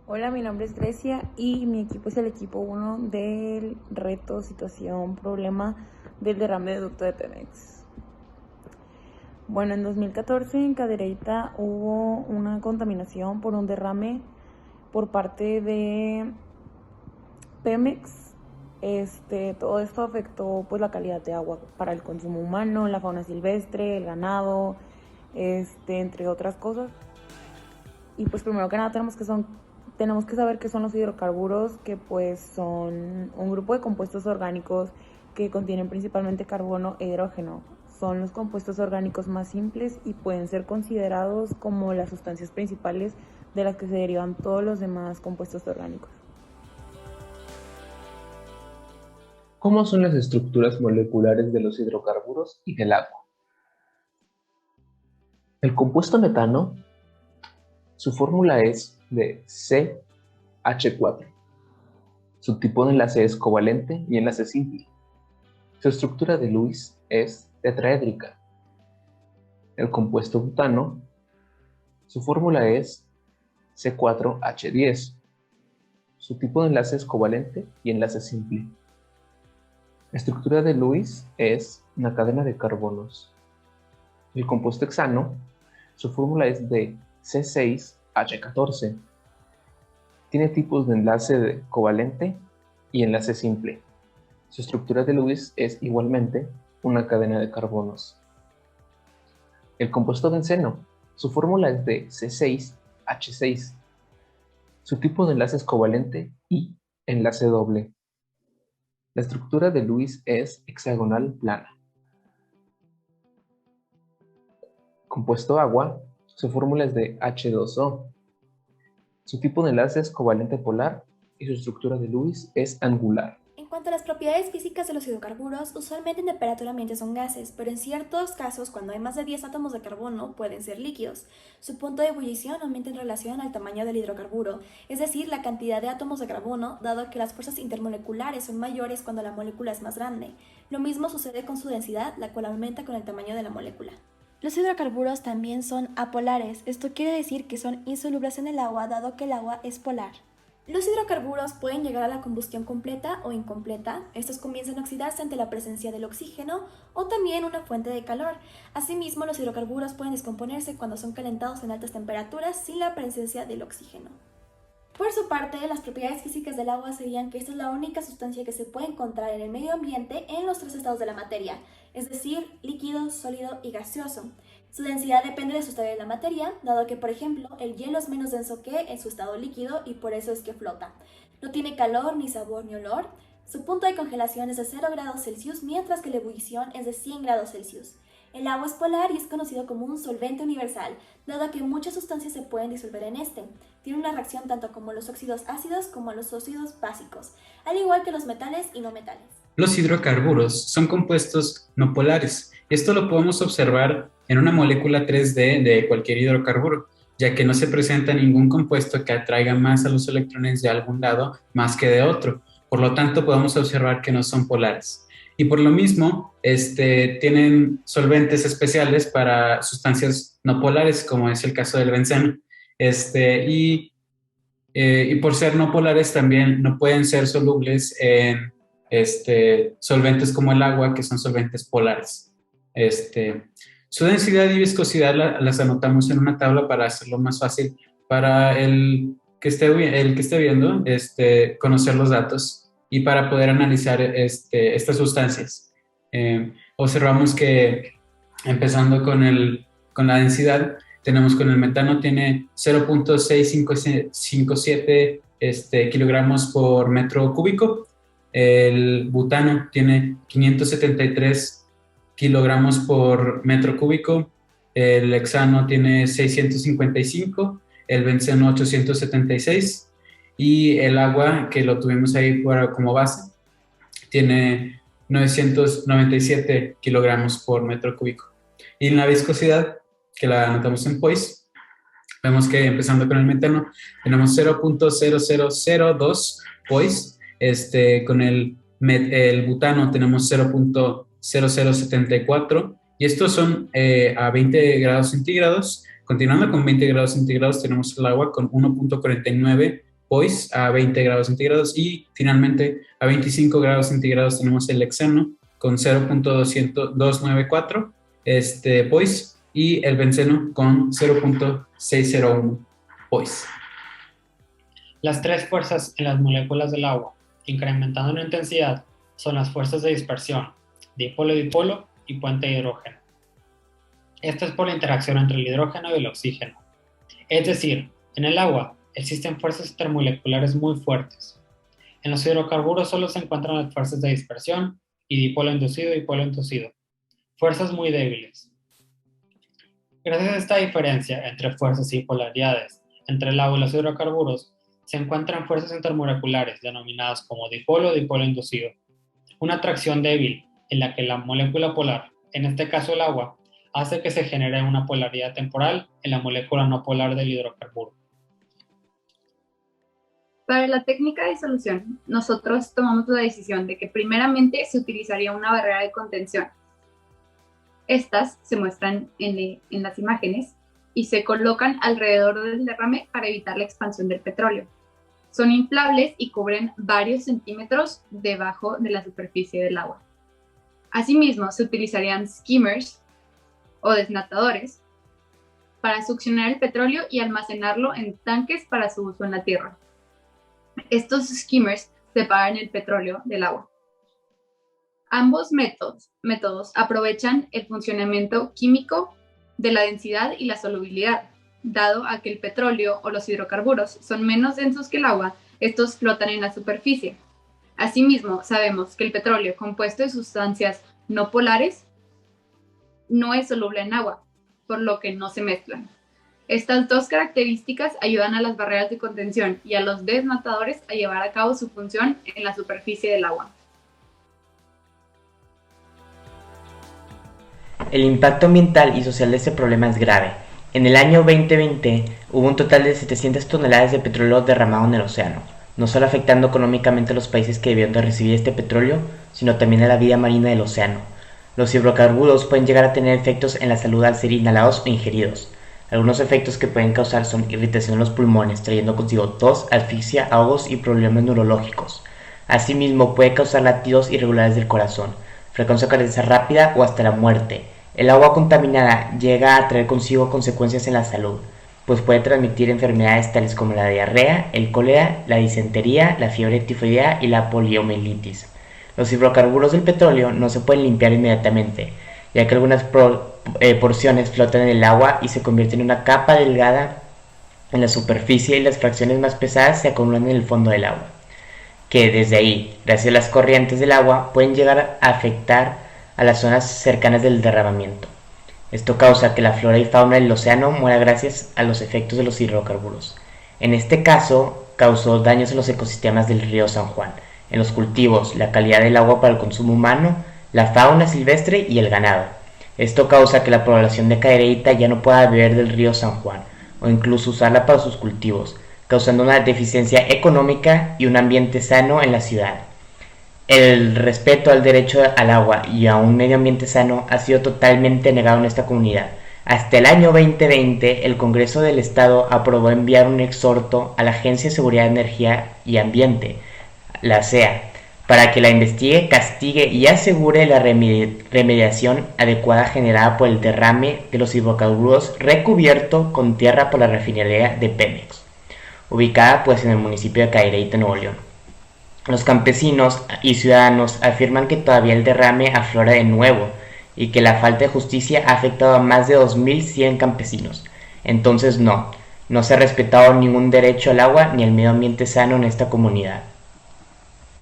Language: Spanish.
Hola, mi nombre es Grecia y mi equipo es el equipo 1 del reto, situación, problema del derrame de ducto de Pemex. Bueno, en 2014 en Cadereyta hubo una contaminación por un derrame por parte de Pemex. Todo esto afectó pues la calidad de agua para el consumo humano, la fauna silvestre, el ganado, entre otras cosas. Y pues primero que nada tenemos que saber qué son los hidrocarburos, que pues son un grupo de compuestos orgánicos que contienen principalmente carbono e hidrógeno. Son los compuestos orgánicos más simples y pueden ser considerados como las sustancias principales de las que se derivan todos los demás compuestos orgánicos. ¿Cómo son las estructuras moleculares de los hidrocarburos y del agua? El compuesto metano, su fórmula es de CH4. Su tipo de enlace es covalente y enlace simple. Su estructura de Lewis es tetraédrica. El compuesto butano, su fórmula es C4H10. Su tipo de enlace es covalente y enlace simple. La estructura de Lewis es una cadena de carbonos. El compuesto hexano, su fórmula es de C6H14. Tiene tipos de enlace de covalente y enlace simple. Su estructura de Lewis es igualmente una cadena de carbonos. El compuesto benceno, su fórmula es de C6H6. Su tipo de enlace es covalente y enlace doble. La estructura de Lewis es hexagonal plana. Compuesto agua, su fórmula es de H2O. Su tipo de enlace es covalente polar y su estructura de Lewis es angular. En cuanto a las propiedades físicas de los hidrocarburos, usualmente en temperatura ambiente son gases, pero en ciertos casos, cuando hay más de 10 átomos de carbono, pueden ser líquidos. Su punto de ebullición aumenta en relación al tamaño del hidrocarburo, es decir, la cantidad de átomos de carbono, dado que las fuerzas intermoleculares son mayores cuando la molécula es más grande. Lo mismo sucede con su densidad, la cual aumenta con el tamaño de la molécula. Los hidrocarburos también son apolares, esto quiere decir que son insolubles en el agua, dado que el agua es polar. Los hidrocarburos pueden llegar a la combustión completa o incompleta. Estos comienzan a oxidarse ante la presencia del oxígeno o también una fuente de calor. Asimismo, los hidrocarburos pueden descomponerse cuando son calentados en altas temperaturas sin la presencia del oxígeno. Por su parte, las propiedades físicas del agua serían que esta es la única sustancia que se puede encontrar en el medio ambiente en los tres estados de la materia, es decir, líquido, sólido y gaseoso. Su densidad depende de su estado de la materia, dado que, por ejemplo, el hielo es menos denso que en su estado líquido y por eso es que flota. No tiene calor, ni sabor, ni olor. Su punto de congelación es de 0 grados Celsius, mientras que la ebullición es de 100 grados Celsius. El agua es polar y es conocido como un solvente universal, dado que muchas sustancias se pueden disolver en este. Tiene una reacción tanto como los óxidos ácidos como los óxidos básicos, al igual que los metales y no metales. Los hidrocarburos son compuestos no polares. Esto lo podemos observar en una molécula 3D de cualquier hidrocarburo, ya que no se presenta ningún compuesto que atraiga más a los electrones de algún lado más que de otro. Por lo tanto, podemos observar que no son polares. Y por lo mismo, tienen solventes especiales para sustancias no polares, como es el caso del benceno. Y por ser no polares también no pueden ser solubles en solventes como el agua, que son solventes polares. Su densidad y viscosidad las anotamos en una tabla para hacerlo más fácil para el que esté viendo, conocer los datos y para poder analizar estas sustancias. Observamos que empezando con la densidad, tenemos con el metano tiene 0.657 kilogramos por metro cúbico. El butano tiene 573 kilogramos por metro cúbico. El hexano tiene 655, el benceno 876 y el agua, que lo tuvimos ahí como base, tiene 997 kilogramos por metro cúbico. Y en la viscosidad, que la anotamos en POIS, vemos que empezando con el metano, tenemos 0.0002 POIS, con el butano tenemos 0.0074, y estos son a 20 grados centígrados. Continuando con 20 grados centígrados, tenemos el agua con 1.49 POIS a 20 grados centígrados y finalmente a 25 grados centígrados tenemos el hexano con 0.294 POIS y el benceno con 0.601 POIS. Las tres fuerzas en las moléculas del agua, incrementando en intensidad, son las fuerzas de dispersión, dipolo-dipolo y puente de hidrógeno. Esto es por la interacción entre el hidrógeno y el oxígeno. Es decir, en el agua existen fuerzas intermoleculares muy fuertes. En los hidrocarburos solo se encuentran las fuerzas de dispersión y dipolo inducido y dipolo inducido, fuerzas muy débiles. Gracias a esta diferencia entre fuerzas y polaridades entre el agua y los hidrocarburos, se encuentran fuerzas intermoleculares denominadas como dipolo o dipolo inducido. Una atracción débil en la que la molécula polar, en este caso el agua, hace que se genere una polaridad temporal en la molécula no polar del hidrocarburo. Para la técnica de disolución, nosotros tomamos la decisión de que primeramente se utilizaría una barrera de contención. Estas se muestran en las imágenes y se colocan alrededor del derrame para evitar la expansión del petróleo. Son inflables y cubren varios centímetros debajo de la superficie del agua. Asimismo, se utilizarían skimmers o desnatadores para succionar el petróleo y almacenarlo en tanques para su uso en la tierra. Estos skimmers separan el petróleo del agua. Ambos métodos aprovechan el funcionamiento químico de la densidad y la solubilidad. Dado a que el petróleo o los hidrocarburos son menos densos que el agua, estos flotan en la superficie. Asimismo, sabemos que el petróleo compuesto de sustancias no polares no es soluble en agua, por lo que no se mezclan. Estas dos características ayudan a las barreras de contención y a los desnatadores a llevar a cabo su función en la superficie del agua. El impacto ambiental y social de este problema es grave. En el año 2020 hubo un total de 700 toneladas de petróleo derramado en el océano, no solo afectando económicamente a los países que debieron de recibir este petróleo, sino también a la vida marina del océano. Los hidrocarburos pueden llegar a tener efectos en la salud al ser inhalados o ingeridos. Algunos efectos que pueden causar son irritación en los pulmones, trayendo consigo tos, asfixia, ahogos y problemas neurológicos. Asimismo, puede causar latidos irregulares del corazón, frecuencia cardíaca rápida o hasta la muerte. El agua contaminada llega a traer consigo consecuencias en la salud, pues puede transmitir enfermedades tales como la diarrea, el cólera, la disentería, la fiebre tifoidea y la poliomielitis. Los hidrocarburos del petróleo no se pueden limpiar inmediatamente, ya que algunas porciones flotan en el agua y se convierten en una capa delgada en la superficie y las fracciones más pesadas se acumulan en el fondo del agua, que desde ahí, gracias a las corrientes del agua, pueden llegar a afectar a las zonas cercanas del derramamiento. Esto causa que la flora y fauna del océano muera gracias a los efectos de los hidrocarburos. En este caso, causó daños en los ecosistemas del río San Juan, en los cultivos, la calidad del agua para el consumo humano, la fauna silvestre y el ganado. Esto causa que la población de Cadereyta ya no pueda beber del río San Juan, o incluso usarla para sus cultivos, causando una deficiencia económica y un ambiente sano en la ciudad. El respeto al derecho al agua y a un medio ambiente sano ha sido totalmente negado en esta comunidad. Hasta el año 2020, el Congreso del Estado aprobó enviar un exhorto a la Agencia de Seguridad de Energía y Ambiente, la SEA, para que la investigue, castigue y asegure la remediación adecuada generada por el derrame de los hidrocarburos recubierto con tierra por la refinería de Pemex, ubicada pues en el municipio de Cadereyta, Nuevo León. Los campesinos y ciudadanos afirman que todavía el derrame aflora de nuevo y que la falta de justicia ha afectado a más de 2.100 campesinos. Entonces no se ha respetado ningún derecho al agua ni al medio ambiente sano en esta comunidad.